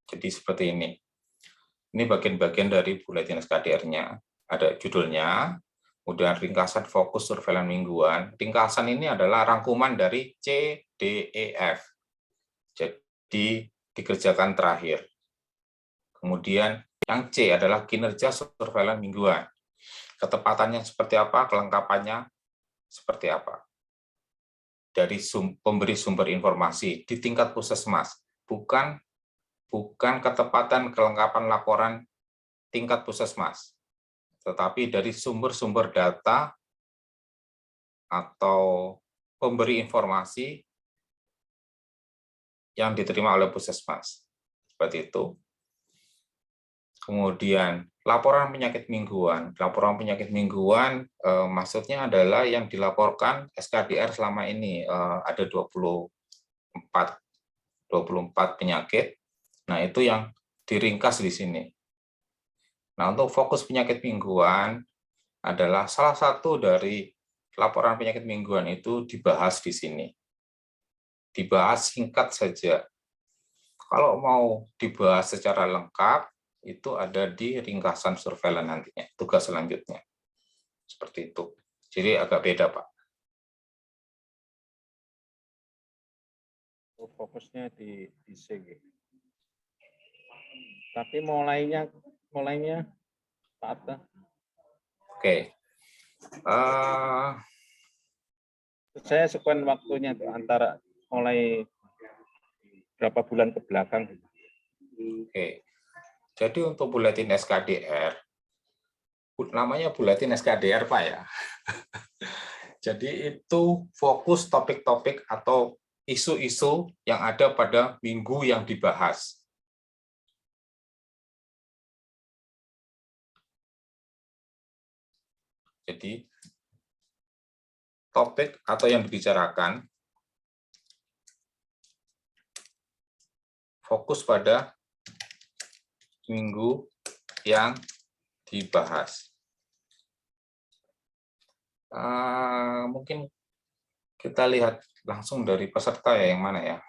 Jadi seperti ini. Ini bagian-bagian dari buletin SKDR-nya. Ada judulnya, kemudian ringkasan fokus surveillance mingguan. Ringkasan ini adalah rangkuman dari C, D, E, F. Jadi dikerjakan terakhir. Kemudian yang C adalah kinerja surveillance mingguan. Ketepatannya seperti apa, kelengkapannya seperti apa. Dari pemberi sumber informasi di tingkat puskesmas, bukan ketepatan kelengkapan laporan tingkat puskesmas, tetapi dari sumber-sumber data atau pemberi informasi yang diterima oleh puskesmas. Seperti itu. Kemudian laporan penyakit mingguan. Laporan penyakit mingguan maksudnya adalah yang dilaporkan SKDR selama ini ada 24 penyakit. Nah, itu yang diringkas di sini. Nah, untuk fokus penyakit mingguan adalah salah satu dari laporan penyakit mingguan itu dibahas di sini. Dibahas singkat saja. Kalau mau dibahas secara lengkap, itu ada di ringkasan surveillance nantinya, tugas selanjutnya. Seperti itu. Jadi agak beda, Pak. Fokusnya di C. Tapi mulainya Pak. Oke. Saya sekuen waktunya tuh antara mulai berapa bulan ke belakang. Oke. Jadi untuk buletin SKDR, namanya buletin SKDR, Pak ya. Jadi itu fokus topik-topik atau isu-isu yang ada pada minggu yang dibahas. Jadi topik atau yang dibicarakan fokus pada minggu yang dibahas. Mungkin kita lihat langsung dari peserta ya, yang mana ya?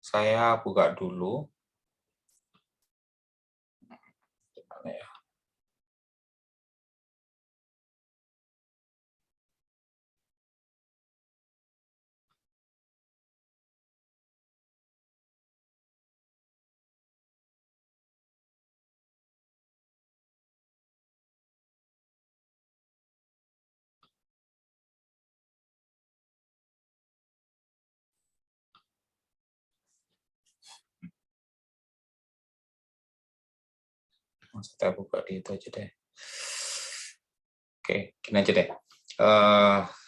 Saya buka dulu. Mana ya? Saya buka di itu aja deh. Oke, gini aja deh.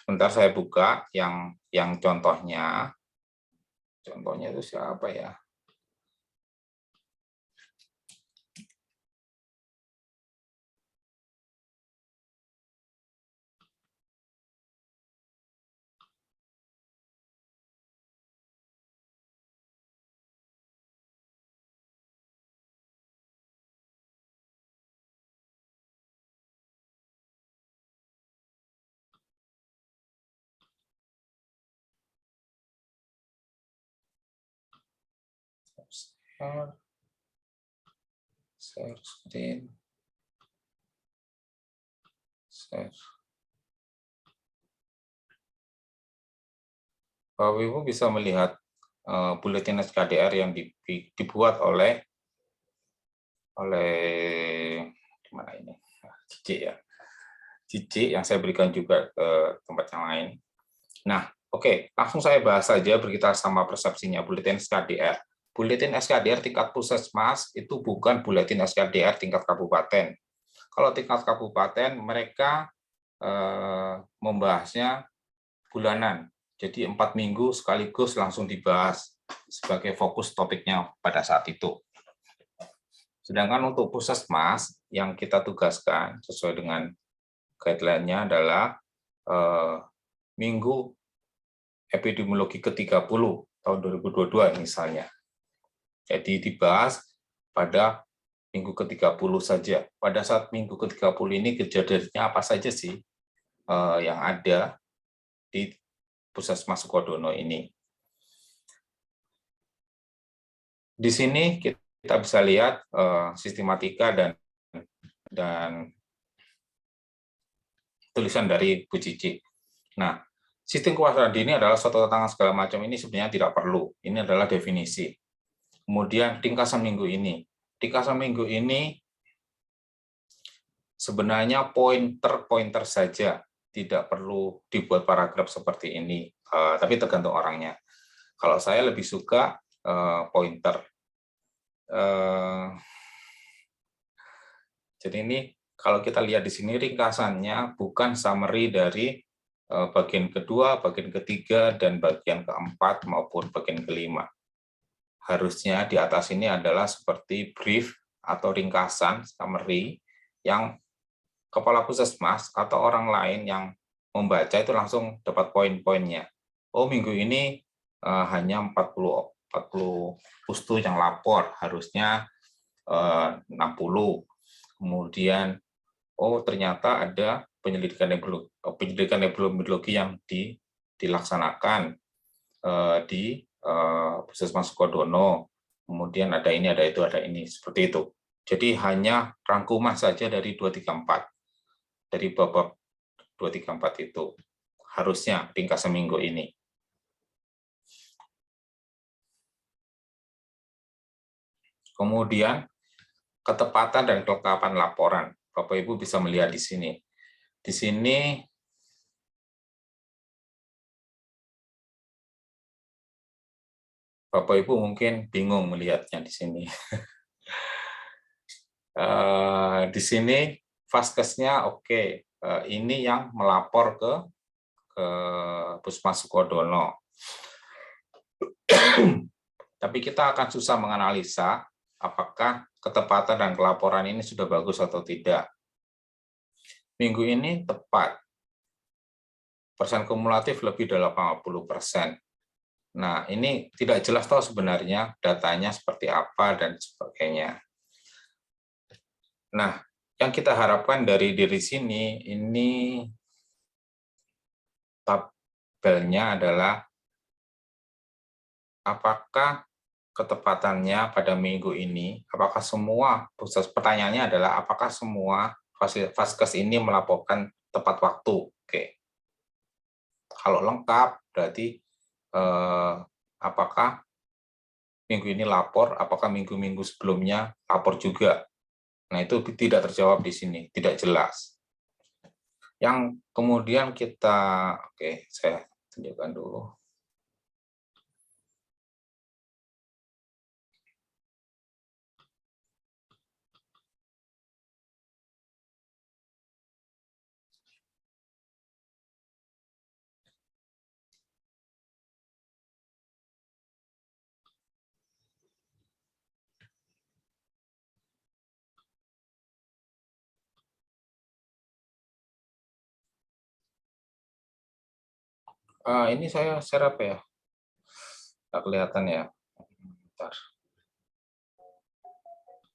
Sebentar saya buka yang contohnya. Contohnya itu siapa ya? Share screen. Share. Bapak Ibu bisa melihat buletin SKDR yang dibuat oleh mana ini? Cici ya. Cici yang saya berikan juga ke tempat yang lain. Nah, oke, langsung saya bahas saja berkaitan sama persepsinya buletin SKDR. Buletin SKDR tingkat puskesmas itu bukan buletin SKDR tingkat kabupaten. Kalau tingkat kabupaten mereka membahasnya bulanan. Jadi 4 minggu sekaligus langsung dibahas sebagai fokus topiknya pada saat itu. Sedangkan untuk puskesmas yang kita tugaskan sesuai dengan guideline-nya adalah minggu epidemiologi ke-30 tahun 2022 misalnya. Jadi dibahas pada minggu ke-30 saja. Pada saat minggu ke-30 ini kejadiannya apa saja sih yang ada di Puskesmas Sukodono ini. Di sini kita bisa lihat sistematika dan tulisan dari Bu Cici. Nah, sistem kewaspadaan dini adalah suatu tantangan segala macam ini sebenarnya tidak perlu. Ini adalah definisi. Kemudian ringkasan minggu ini. Ringkasan minggu ini sebenarnya pointer-pointer saja, tidak perlu dibuat paragraf seperti ini, tapi tergantung orangnya. Kalau saya lebih suka pointer. Jadi ini kalau kita lihat di sini ringkasannya bukan summary dari bagian kedua, bagian ketiga, dan bagian keempat maupun bagian kelima. Harusnya di atas ini adalah seperti brief atau ringkasan summary yang kepala puskesmas atau orang lain yang membaca itu langsung dapat poin-poinnya. Oh, minggu ini hanya 40 pustu yang lapor, harusnya 60. Kemudian, oh ternyata ada penyelidikan epidemiologi yang dilaksanakan di Puskesmas Sukodono. Kemudian ada ini, ada itu, ada ini, seperti itu. Jadi hanya rangkuman saja dari 234. Dari babak 234 itu harusnya ringkasan minggu ini. Kemudian ketepatan dan kelengkapan laporan. Bapak Ibu bisa melihat di sini. Di sini Bapak Ibu mungkin bingung melihatnya di sini. Di sini Vaskesnya oke. Ini yang melapor ke Puskesmas Sukodono. Tapi kita akan susah menganalisa apakah ketepatan dan kelaporan ini sudah bagus atau tidak. Minggu ini tepat. Persen kumulatif lebih dari 80%. Nah, ini tidak jelas tahu sebenarnya datanya seperti apa dan sebagainya. Nah, yang kita harapkan dari sini, ini tabelnya adalah apakah ketepatannya pada minggu ini, apakah semua, pertanyaannya adalah apakah semua Vaskes ini melaporkan tepat waktu. Oke. Kalau lengkap, berarti apakah minggu ini lapor, apakah minggu-minggu sebelumnya lapor juga. Nah, itu tidak terjawab di sini, tidak jelas. Yang kemudian kita, oke, saya tunjukkan dulu. Ini saya share apa ya? Nggak kelihatan ya. Bentar.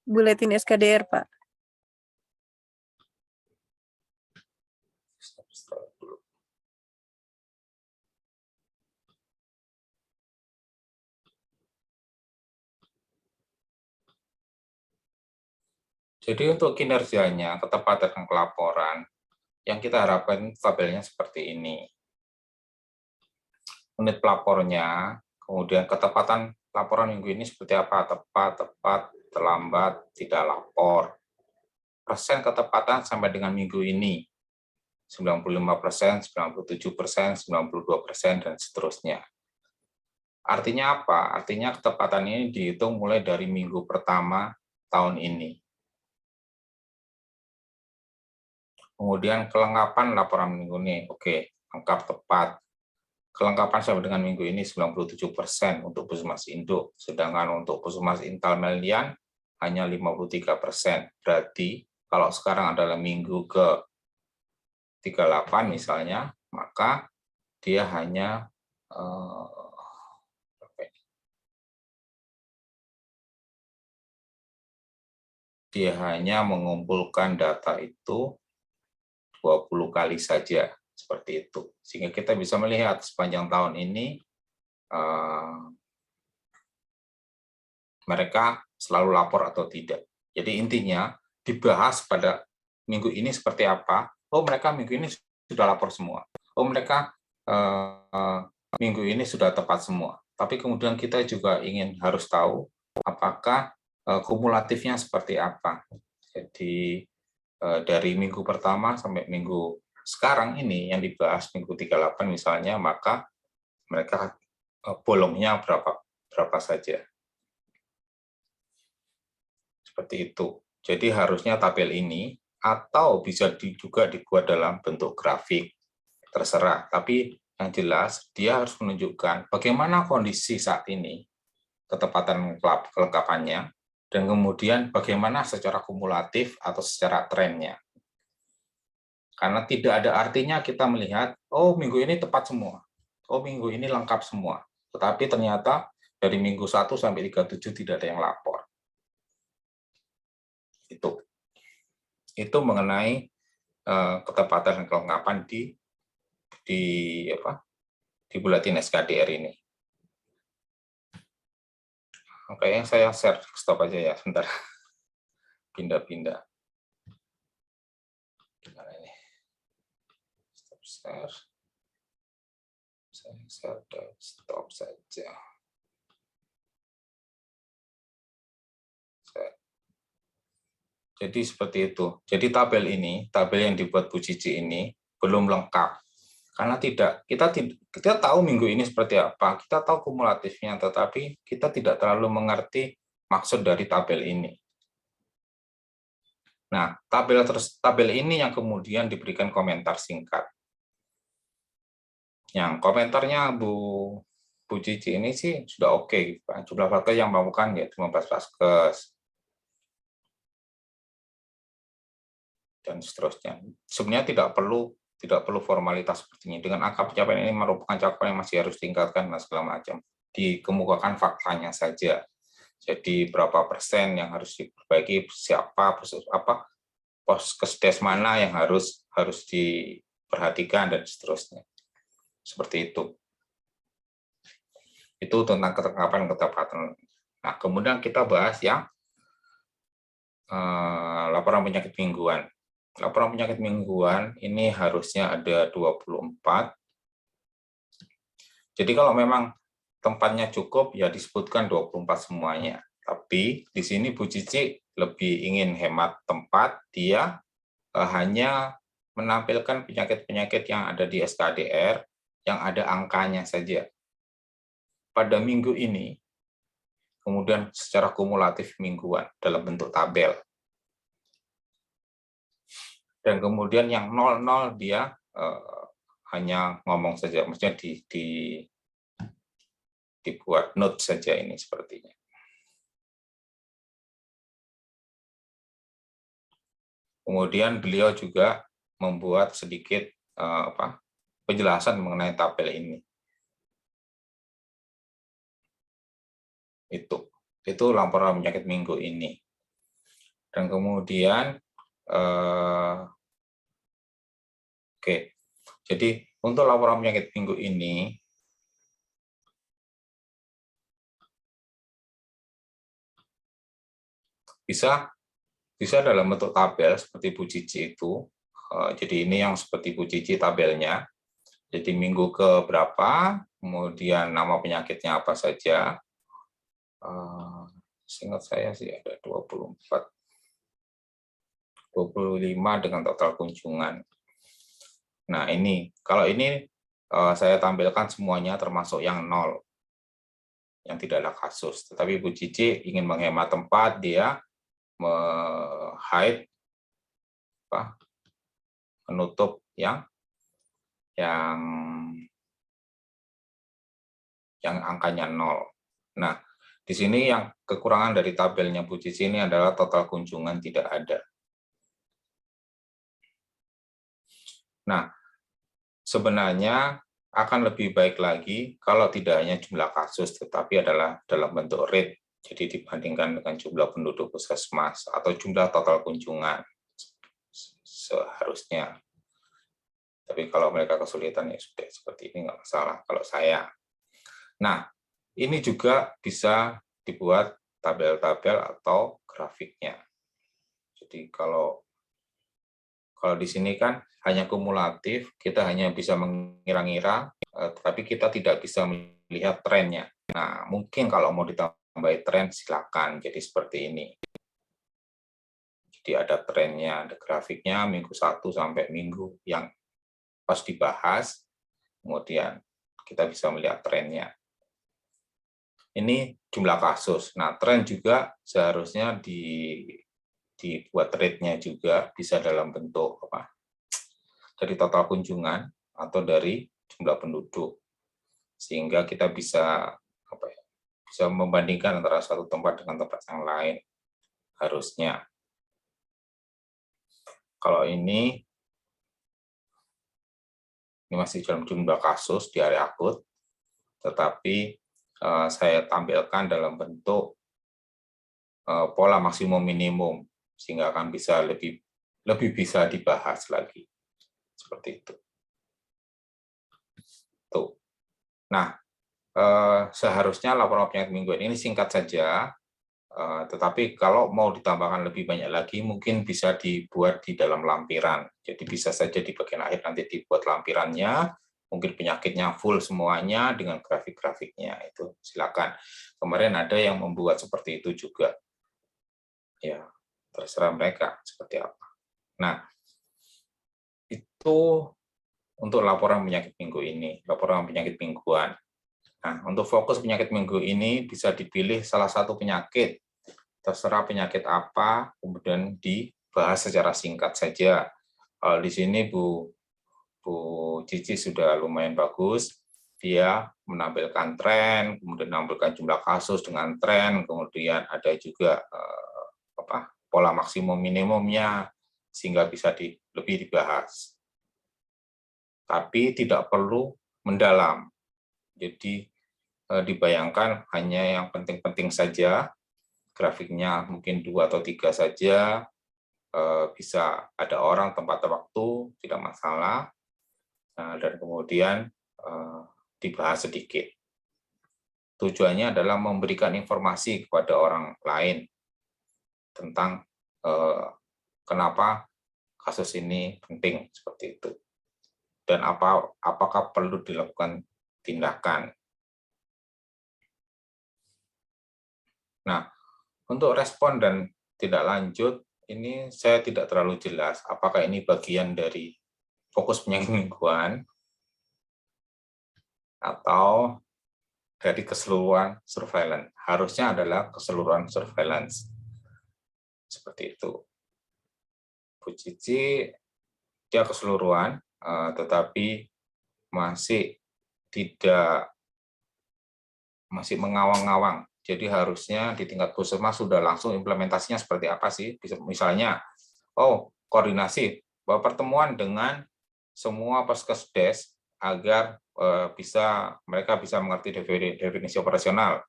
Buletin SKDR, Pak. Stop dulu. Jadi untuk kinerjanya, ketepatan dan pelaporan, yang kita harapkan tabelnya seperti ini. Unit pelapornya, kemudian ketepatan laporan minggu ini seperti apa, tepat, terlambat, tidak lapor. Persen ketepatan sampai dengan minggu ini, 95%, 97%, 92%, dan seterusnya. Artinya apa? Artinya ketepatan ini dihitung mulai dari minggu pertama tahun ini. Kemudian kelengkapan laporan minggu ini, oke, lengkap tepat. Kelengkapan sampai dengan minggu ini 97% untuk Puskesmas Induk, sedangkan untuk Puskesmas Intal Melian hanya 53%. Berarti kalau sekarang adalah minggu ke 38 misalnya, maka dia hanya dia hanya mengumpulkan data itu 20 kali saja, seperti itu. Sehingga kita bisa melihat sepanjang tahun ini mereka selalu lapor atau tidak. Jadi intinya dibahas pada minggu ini seperti apa. Oh, mereka minggu ini sudah lapor semua. Oh, mereka minggu ini sudah tepat semua. Tapi kemudian kita juga harus tahu apakah kumulatifnya seperti apa. Jadi dari minggu pertama sampai minggu sekarang ini yang dibahas minggu 38 misalnya, maka mereka bolongnya berapa saja. Seperti itu. Jadi harusnya tabel ini atau bisa juga dibuat dalam bentuk grafik, terserah. Tapi yang jelas dia harus menunjukkan bagaimana kondisi saat ini, ketepatan kelengkapannya, dan kemudian bagaimana secara kumulatif atau secara trennya. Karena tidak ada artinya kita melihat, oh minggu ini tepat semua, oh minggu ini lengkap semua. Tetapi ternyata dari minggu 1 sampai 37 tidak ada yang lapor. Itu mengenai ketepatan dan kelengkapan di Buletin SKDR ini. Oke, saya share stop aja ya, sebentar. Pindah-pindah. Gimana ini? Stop share. Saya share dan stop saja. Jadi seperti itu. Jadi tabel yang dibuat Bu Cici ini belum lengkap. Karena kita tahu minggu ini seperti apa, kita tahu kumulatifnya, tetapi kita tidak terlalu mengerti maksud dari tabel ini. Nah, tabel ini yang kemudian diberikan komentar singkat. Yang komentarnya Bu Cici ini sih sudah oke. Jumlah vaskes yang melakukan ya 15 vaskes. Dan seterusnya. Sebenarnya tidak perlu formalitas seperti ini. Dengan angka pencapaian ini merupakan capaian yang masih harus ditingkatkan dan segala macam. Dikemukakan faktanya saja. Jadi berapa persen yang harus diperbaiki, siapa, poskesdes mana yang harus diperhatikan dan seterusnya. Seperti itu. Itu tentang ketepatan. Nah, kemudian kita bahas yang laporan penyakit mingguan. Laporan penyakit mingguan ini harusnya ada 24. Jadi kalau memang tempatnya cukup, ya disebutkan 24 semuanya. Tapi di sini Bu Cici lebih ingin hemat tempat, dia hanya menampilkan penyakit-penyakit yang ada di SKDR, yang ada angkanya saja. Pada minggu ini, kemudian secara kumulatif mingguan dalam bentuk tabel. Dan kemudian yang 00 dia hanya ngomong saja, maksudnya dibuat note saja ini sepertinya. Kemudian beliau juga membuat sedikit penjelasan mengenai tabel ini. Itu laporan penyakit minggu ini. Dan kemudian oke. Jadi untuk laporan penyakit minggu ini bisa dalam bentuk tabel seperti Bu Cici itu. Jadi ini yang seperti Bu Cici tabelnya. Jadi minggu ke berapa, kemudian nama penyakitnya apa saja. Seingat saya sih ada 24. 25 dengan total kunjungan. Nah, kalau ini saya tampilkan semuanya termasuk yang 0, yang tidak ada kasus. Tetapi Bu Cici ingin menghemat tempat, dia menutup yang angkanya 0. Nah, di sini yang kekurangan dari tabelnya Bu Cici ini adalah total kunjungan tidak ada. Nah, sebenarnya akan lebih baik lagi kalau tidak hanya jumlah kasus, tetapi adalah dalam bentuk rate. Jadi dibandingkan dengan jumlah penduduk puskesmas atau jumlah total kunjungan seharusnya. Tapi kalau mereka kesulitan ya sudah seperti ini, nggak masalah kalau saya. Nah, ini juga bisa dibuat tabel-tabel atau grafiknya. Jadi kalau di sini kan hanya kumulatif, kita hanya bisa mengira-ngira, tapi kita tidak bisa melihat trennya. Nah, mungkin kalau mau ditambahin tren, silakan. Jadi seperti ini. Jadi ada trennya, ada grafiknya, minggu 1 sampai minggu yang pas dibahas, kemudian kita bisa melihat trennya. Ini jumlah kasus. Nah, tren juga seharusnya dibuat rate-nya juga bisa dalam bentuk apa? Dari total kunjungan atau dari jumlah penduduk, sehingga kita bisa apa ya, bisa membandingkan antara satu tempat dengan tempat yang lain harusnya. Kalau ini masih dalam jumlah kasus di area akut, tetapi saya tampilkan dalam bentuk pola maksimum minimum, sehingga akan bisa lebih bisa dibahas lagi. Seperti itu. Tuh. Nah, seharusnya laporan penyakit mingguan ini singkat saja, tetapi kalau mau ditambahkan lebih banyak lagi, mungkin bisa dibuat di dalam lampiran. Jadi bisa saja di bagian akhir nanti dibuat lampirannya, mungkin penyakitnya full semuanya dengan grafik-grafiknya, itu silakan. Kemarin ada yang membuat seperti itu juga. Ya, terserah mereka seperti apa. Nah, itu untuk laporan penyakit minggu ini, laporan penyakit mingguan. Nah, untuk fokus penyakit minggu ini bisa dipilih salah satu penyakit, terserah penyakit apa, kemudian dibahas secara singkat saja. Di sini Bu Cici sudah lumayan bagus, dia menampilkan tren, kemudian menampilkan jumlah kasus dengan tren, kemudian ada juga pola maksimum minimumnya, sehingga bisa lebih dibahas. Tapi tidak perlu mendalam. Jadi dibayangkan hanya yang penting-penting saja, grafiknya mungkin 2 atau 3 saja, bisa ada orang, tempat, waktu, tidak masalah, dan kemudian dibahas sedikit. Tujuannya adalah memberikan informasi kepada orang lain tentang kenapa kasus ini penting, seperti itu. Dan apakah perlu dilakukan tindakan. Nah, untuk respon dan tindak lanjut, ini saya tidak terlalu jelas apakah ini bagian dari fokus penyakit mingguan atau dari keseluruhan surveillance. Harusnya adalah keseluruhan surveillance. Seperti itu. Bu Cici, dia keseluruhan, tetapi masih mengawang-awang. Jadi harusnya di tingkat puskesmas sudah langsung implementasinya seperti apa sih? Misalnya, koordinasi bahwa pertemuan dengan semua Puskesdes agar mereka bisa mengerti definisi operasional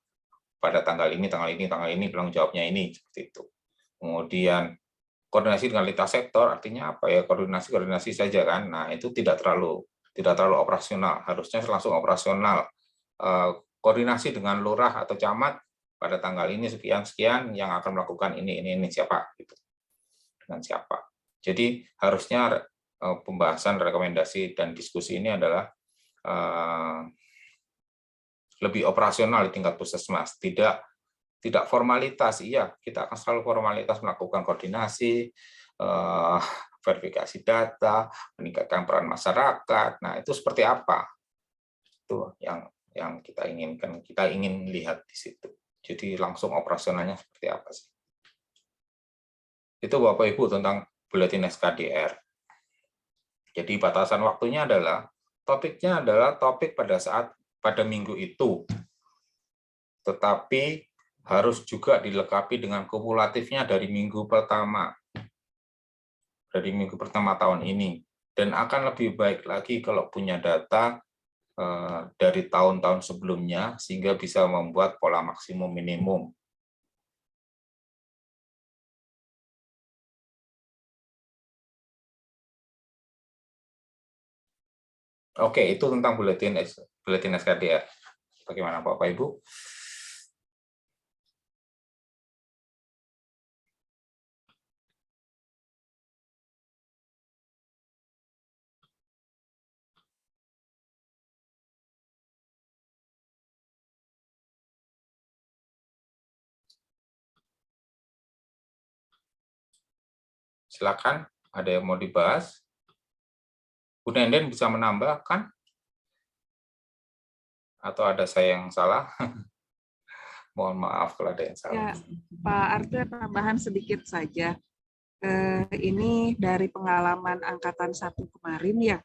pada tanggal ini, tanggung jawabnya ini, seperti itu. Kemudian koordinasi dengan lintas sektor, artinya apa ya? Koordinasi saja kan. Nah, itu tidak terlalu operasional, harusnya langsung operasional. Koordinasi dengan lurah atau camat pada tanggal ini sekian yang akan melakukan ini siapa gitu. Dengan siapa. Jadi harusnya pembahasan, rekomendasi dan diskusi ini adalah lebih operasional di tingkat puskesmas, tidak formalitas. Iya, kita akan selalu formalitas melakukan koordinasi, verifikasi data, meningkatkan peran masyarakat. Nah, itu seperti apa? Itu yang kita inginkan, kita ingin lihat di situ. Jadi langsung operasionalnya seperti apa sih? Itu Bapak Ibu tentang buletin SKDR. Jadi batasan waktunya adalah topik pada minggu itu. Tetapi harus juga dilengkapi dengan kumulatifnya dari minggu pertama tahun ini. Dan akan lebih baik lagi kalau punya data dari tahun-tahun sebelumnya, sehingga bisa membuat pola maksimum minimum. Oke, itu tentang buletin SKDR. Bagaimana Bapak Ibu? Silakan, ada yang mau dibahas? Bu Nenden bisa menambahkan? Atau ada saya yang salah? Mohon maaf kalau ada yang salah. Ya, Pak Arte, tambahan sedikit saja. Ini dari pengalaman angkatan 1 kemarin ya.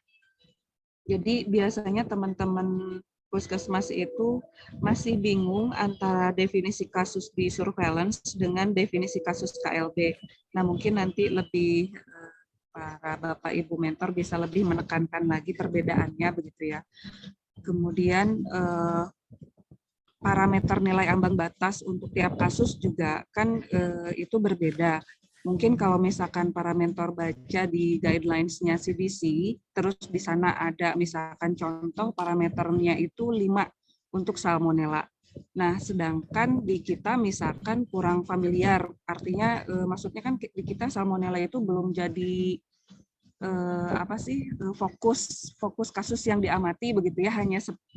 Jadi biasanya teman-teman puskesmas itu masih bingung antara definisi kasus di surveillance dengan definisi kasus KLB. Nah, mungkin nanti lebih para Bapak Ibu mentor bisa lebih menekankan lagi perbedaannya begitu ya. Kemudian parameter nilai ambang batas untuk tiap kasus juga kan itu berbeda. Mungkin kalau misalkan para mentor baca di guidelines-nya CDC, terus di sana ada misalkan contoh parameternya itu 5 untuk salmonella. Nah, sedangkan di kita misalkan kurang familiar, artinya maksudnya kan di kita salmonella itu belum jadi fokus kasus yang diamati begitu ya,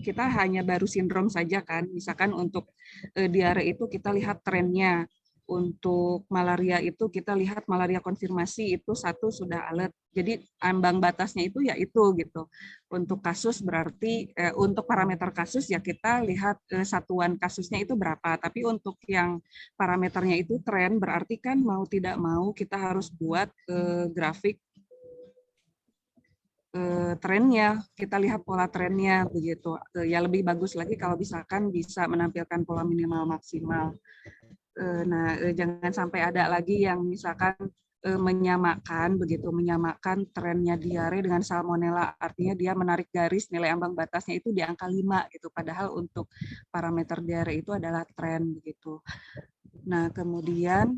kita hanya baru sindrom saja kan. Misalkan untuk diare itu kita lihat trennya, untuk malaria itu kita lihat malaria konfirmasi itu 1 sudah alert. Jadi ambang batasnya itu ya itu gitu. Untuk kasus berarti untuk parameter kasus ya kita lihat satuan kasusnya itu berapa. Tapi untuk yang parameternya itu tren, berarti kan mau tidak mau kita harus buat grafik trennya, kita lihat pola trennya begitu. Ya lebih bagus lagi kalau misalkan bisa menampilkan pola minimal maksimal. Nah, jangan sampai ada lagi yang misalkan menyamakan trennya diare dengan salmonella, artinya dia menarik garis nilai ambang batasnya itu di angka 5 gitu, padahal untuk parameter diare itu adalah tren begitu. Nah, kemudian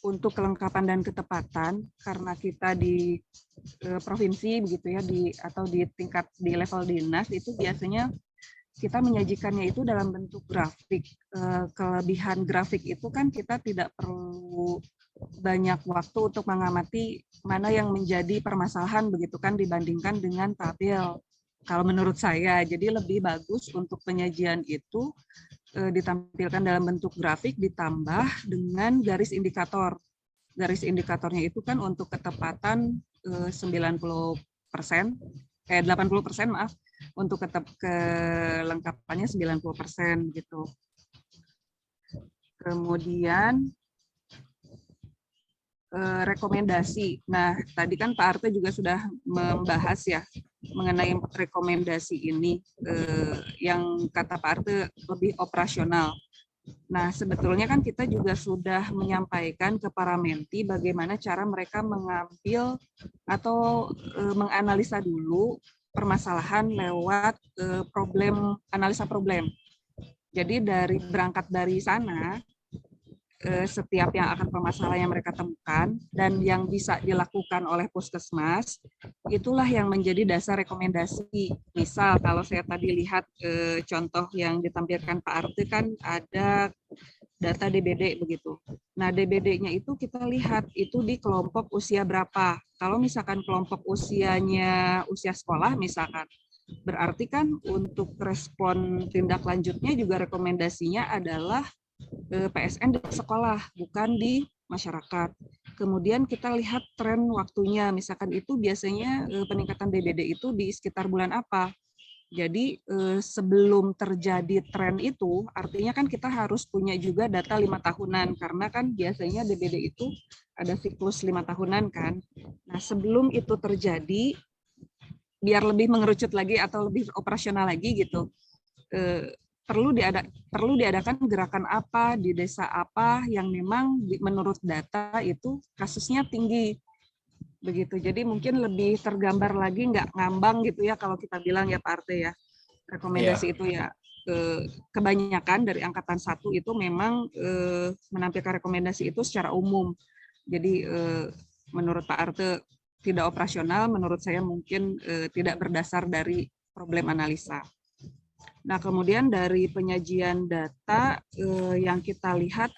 untuk kelengkapan dan ketepatan, karena kita di provinsi begitu ya, atau di tingkat di level dinas itu biasanya kita menyajikannya itu dalam bentuk grafik. Kelebihan grafik itu kan kita tidak perlu banyak waktu untuk mengamati mana yang menjadi permasalahan begitu kan dibandingkan dengan tabel. Kalau menurut saya, jadi lebih bagus untuk penyajian itu ditampilkan dalam bentuk grafik ditambah dengan garis indikator. Garis indikatornya itu kan untuk ketepatan 80% maaf, untuk kelengkapannya 90% gitu. Kemudian rekomendasi. Nah, tadi kan Pak Arte juga sudah membahas ya mengenai rekomendasi ini yang kata Pak Arte lebih operasional. Nah, sebetulnya kan kita juga sudah menyampaikan ke para menti bagaimana cara mereka mengambil atau menganalisa dulu permasalahan lewat analisa problem. Jadi berangkat dari sana, setiap yang akan permasalahan yang mereka temukan dan yang bisa dilakukan oleh puskesmas, itulah yang menjadi dasar rekomendasi. Misal kalau saya tadi lihat contoh yang ditampilkan Pak Arte kan ada data DBD begitu. Nah, DBD-nya itu kita lihat itu di kelompok usia berapa. Kalau misalkan kelompok usianya usia sekolah misalkan, berarti kan untuk respon tindak lanjutnya juga rekomendasinya adalah PSN di sekolah, bukan di masyarakat. Kemudian kita lihat tren waktunya, misalkan itu biasanya peningkatan DBD itu di sekitar bulan apa. Jadi sebelum terjadi tren itu, artinya kan kita harus punya juga data 5 tahunan, karena kan biasanya DBD itu ada siklus 5 tahunan kan. Nah, sebelum itu terjadi, biar lebih mengerucut lagi atau lebih operasional lagi gitu, perlu diadakan gerakan apa di desa apa yang memang menurut data itu kasusnya tinggi begitu. Jadi mungkin lebih tergambar lagi, nggak ngambang gitu ya kalau kita bilang ya Pak Arte ya. Rekomendasi itu ya kebanyakan dari angkatan 1 itu memang menampilkan rekomendasi itu secara umum. Jadi menurut Pak Arte tidak operasional, menurut saya mungkin tidak berdasar dari problem analisa. Nah, kemudian dari penyajian data yang kita lihat,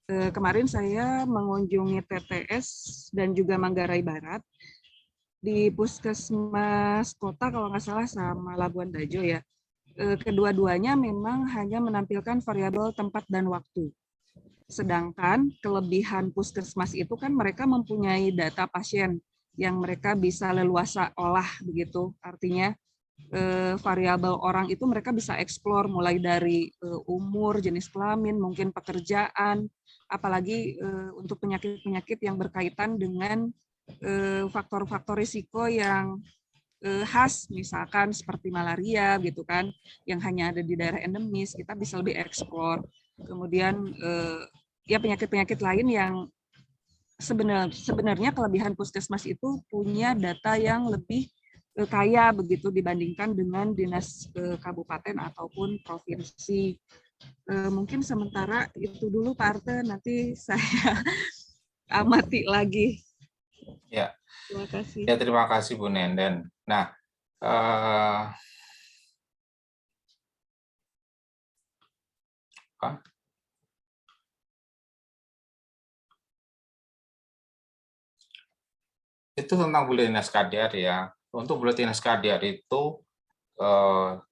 kemarin saya mengunjungi TTS dan juga Manggarai Barat. Di Puskesmas Kota kalau nggak salah sama Labuan Bajo ya. Kedua-duanya memang hanya menampilkan variabel tempat dan waktu. Sedangkan kelebihan Puskesmas itu kan mereka mempunyai data pasien yang mereka bisa leluasa olah begitu. Artinya variabel orang itu mereka bisa eksplor mulai dari umur, jenis kelamin, mungkin pekerjaan, apalagi untuk penyakit-penyakit yang berkaitan dengan faktor-faktor risiko yang khas, misalkan seperti malaria gitu kan, yang hanya ada di daerah endemis, kita bisa lebih eksplor. Kemudian ya penyakit-penyakit lain yang sebenarnya kelebihan Puskesmas itu punya data yang lebih kaya begitu dibandingkan dengan dinas kabupaten ataupun provinsi. Mungkin sementara itu dulu Pak Arte, nanti saya amati lagi. Ya. Terima kasih. Ya, terima kasih Bu Nenden. Nah, itu tentang Buletin SKDR ya. Untuk Buletin SKDR itu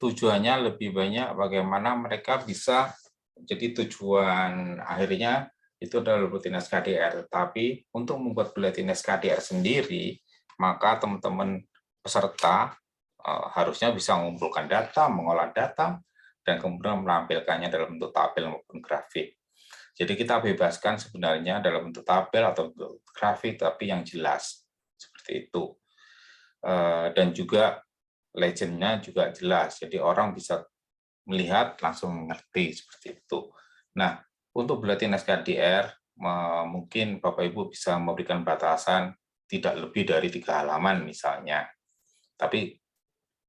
tujuannya lebih banyak bagaimana mereka bisa, jadi tujuan akhirnya itu adalah Buletin SKDR. Tapi untuk membuat Buletin SKDR sendiri, maka teman-teman peserta harusnya bisa mengumpulkan data, mengolah data, dan kemudian menampilkannya dalam bentuk tabel maupun grafik. Jadi kita bebaskan sebenarnya dalam bentuk tabel atau bentuk grafik, tapi yang jelas. Seperti itu. Dan juga legend-nya juga jelas, jadi orang bisa melihat langsung mengerti seperti itu. Nah, untuk Buletin SKDR, mungkin Bapak Ibu bisa memberikan batasan tidak lebih dari 3 halaman misalnya. Tapi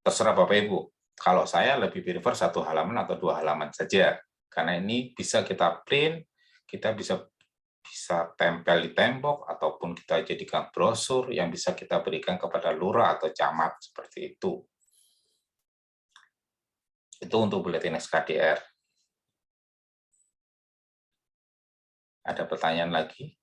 terserah Bapak Ibu. Kalau saya lebih prefer 1 halaman atau 2 halaman saja, karena ini bisa kita print, kita bisa tempel di tembok, ataupun kita jadikan brosur yang bisa kita berikan kepada lurah atau camat, seperti itu. Itu untuk Buletin SKDR. Ada pertanyaan lagi?